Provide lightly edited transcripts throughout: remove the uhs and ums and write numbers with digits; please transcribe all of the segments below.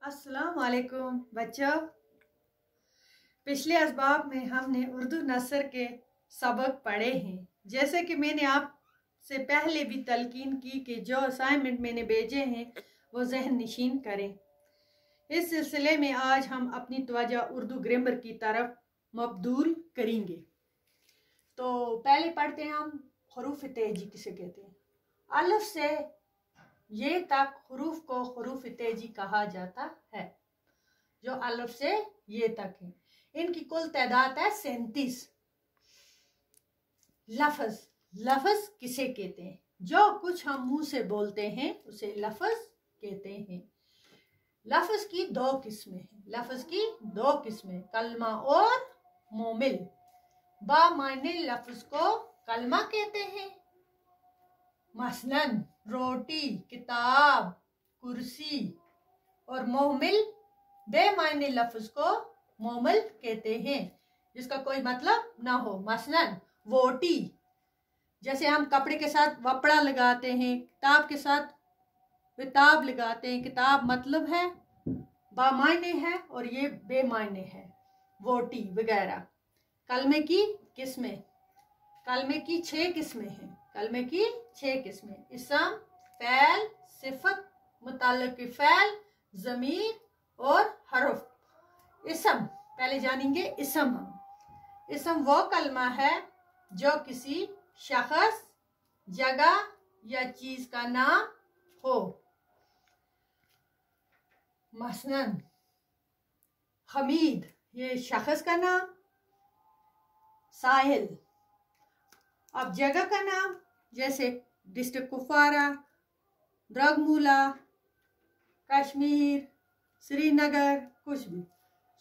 अस्सलाम वालेकुम बच्चों। पिछले असबाब में हमने उर्दू नसर के सबक पढ़े हैं। जैसे कि मैंने आपसे पहले भी तलकीन की कि जो असाइनमेंट मैंने भेजे हैं वो जहन नशीन करें। इस सिलसिले में आज हम अपनी तवज्जो उर्दू ग्रामर की तरफ मबदूल करेंगे। तो पहले पढ़ते हैं हम हरूफ तेजी किसे कहते हैं। अलिफ से ये तक हरूफ को हरूफ तेजी कहा जाता है। जो अलिफ से ये तक है, इनकी कुल तादाद है 37। लफ्ज, लफ्ज किसे कहते हैं? जो कुछ हम मुंह से बोलते हैं उसे लफ्ज कहते हैं। लफ्ज की दो किस्में हैं। लफ्ज की दो किस्में, कलमा और मोमिल। बा मायने लफ्ज को कलमा कहते हैं। मसलन रोटी, किताब, कुर्सी। और मोमिल बेमायने लफ्ज को मोमिल कहते हैं, जिसका कोई मतलब ना हो। मसलन वोटी, जैसे हम कपड़े के साथ वपड़ा लगाते हैं, किताब के साथ किताब लगाते हैं। किताब मतलब है, बामायने है और ये बेमायने है, वोटी वगैरह। कलमे की किस्में, कलमे की 6 किस्में हैं। कलमे की 6 किस्में, इसम, फ़ैल, सिफत, मुतल्लिक़ फ़ैल, ज़मीर और हरफ। इसम पहले जानेंगे। इसम हम, इसम वो कलमा है जो किसी शख्स, जगह या चीज का नाम हो। मसलन हमीद, ये शख्स का नाम। साहिल, अब जगह का नाम, जैसे डिस्ट्रिक्ट कुपवारा, द्रगमूला, कश्मीर, श्रीनगर, कुछ भी।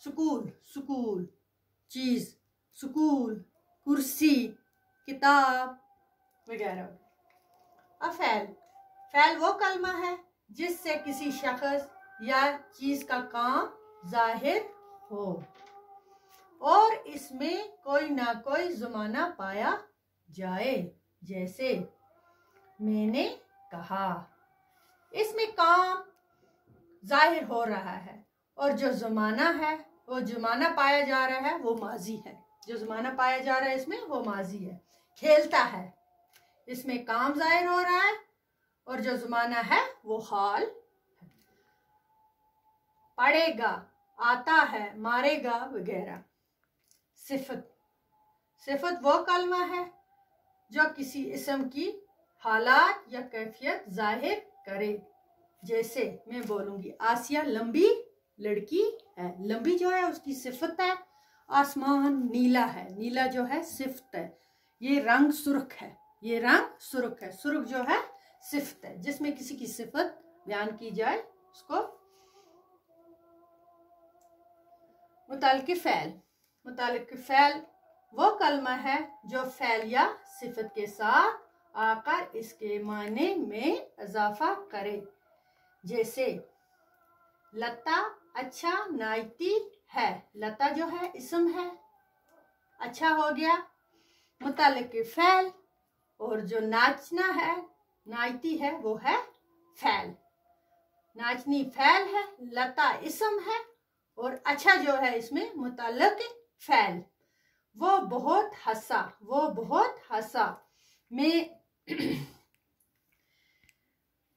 स्कूल, स्कूल चीज, स्कूल, कुर्सी, किताब वगैरह। अब फ़ैल, फ़ैल वो कलमा है जिससे किसी शख्स या चीज का काम जाहिर हो और इसमें कोई ना कोई ज़माना पाया जाए। जैसे मैंने कहा, इसमें काम जाहिर हो रहा है और जो ज़माना है, वो ज़माना पाया जा रहा है, वो माजी है। जो ज़माना पाया जा रहा है इसमें वो माजी है। खेलता है, इसमें काम जाहिर हो रहा है और जो ज़माना है वो हाल है। पढ़ेगा, आता है, मारेगा वगैरह। सिफत, सिफत वो कलमा है जो किसी इस्म की हालात या कैफियत जाहिर करे। जैसे मैं बोलूंगी आसिया लंबी लड़की है। लंबी जो है उसकी सिफत है। आसमान नीला है, नीला जो है सिफत है। ये रंग सुर्ख है, ये रंग सुर्ख है। सुर्ख जो है सिफत है। जिसमें किसी की सिफत बयान की जाए उसको मुताल्लिक़ फ़ैल। मुताल्लिक़ फ़ैल वो कलमा है जो फ़ैल या सिफत के साथ आकर इसके मायने में इजाफा करे। जैसे लता अच्छा नाइती है। लता जो है इसम है, अच्छा हो गया मुताल्लिक़ फ़ैल। और जो नाचना है, नाइती है, वो है फ़ैल। नाचनी फ़ैल है, लता इसम है और अच्छा जो है इसमें मुताल्लिक़ फ़ैल। वो बहुत हंसा, वो बहुत हंसा। में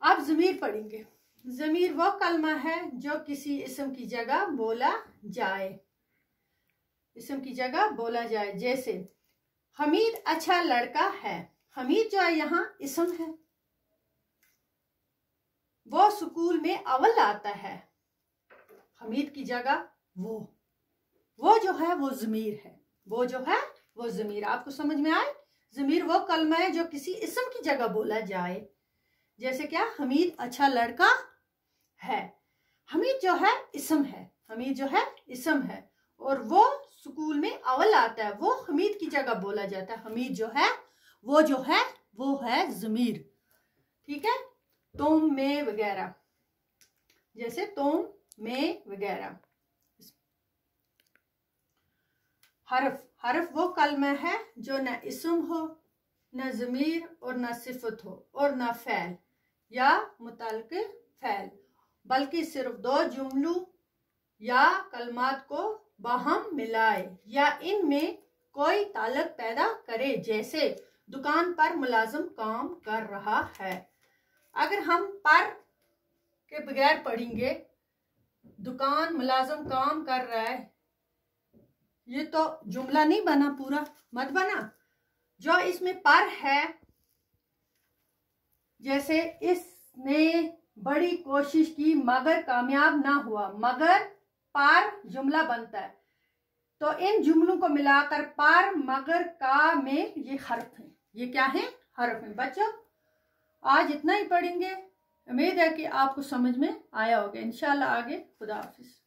अब ज़मीर पढ़ेंगे। ज़मीर वो कलमा है जो किसी इस्म की जगह बोला जाए, इस्म की जगह बोला जाए। जैसे हमीद अच्छा लड़का है। हमीद जो है यहाँ इस्म है। वो स्कूल में अव्वल आता है। हमीद की जगह वो जो है वो ज़मीर है। वो जो है वो ज़मीर। आपको समझ में आए? ज़मीर वो कलमा है जो किसी इस्म की जगह बोला जाए। जैसे क्या, हमीद अच्छा लड़का है। हमीद जो है इस्म है। हमीद जो है इस्म है और वो स्कूल में अव्वल आता है। वो हमीद की जगह बोला जाता है। हमीद जो है वो है ज़मीर। ठीक है। तुम, मैं वगैरह, जैसे तुम, मैं वगैरह। हरफ, हरफ वो कलमा है जो न इस्म हो, न ज़मीर और न सिफत हो और न फ़ैल या मुताल्लिक़ फ़ैल। बल्कि सिर्फ दो जुमलों या कलमात को बाहम मिलाए या इनमें कोई ताल्लुक पैदा करे, जैसे दुकान पर मुलाजिम काम कर रहा है। अगर हम पर के बगैर पढ़ेंगे, दुकान मुलाजिम काम कर रहा है, ये तो जुमला नहीं बना, पूरा मत बना। जो इसमें पर है, जैसे इसने बड़ी कोशिश की मगर कामयाब ना हुआ, मगर पर जुमला बनता है। तो इन जुमलों को मिलाकर पर मगर का में ये हर्फ है। ये क्या है? हर्फ है। बच्चों आज इतना ही पढ़ेंगे। उम्मीद है कि आपको समझ में आया होगा। इंशाल्लाह आगे। खुदा हाफिज।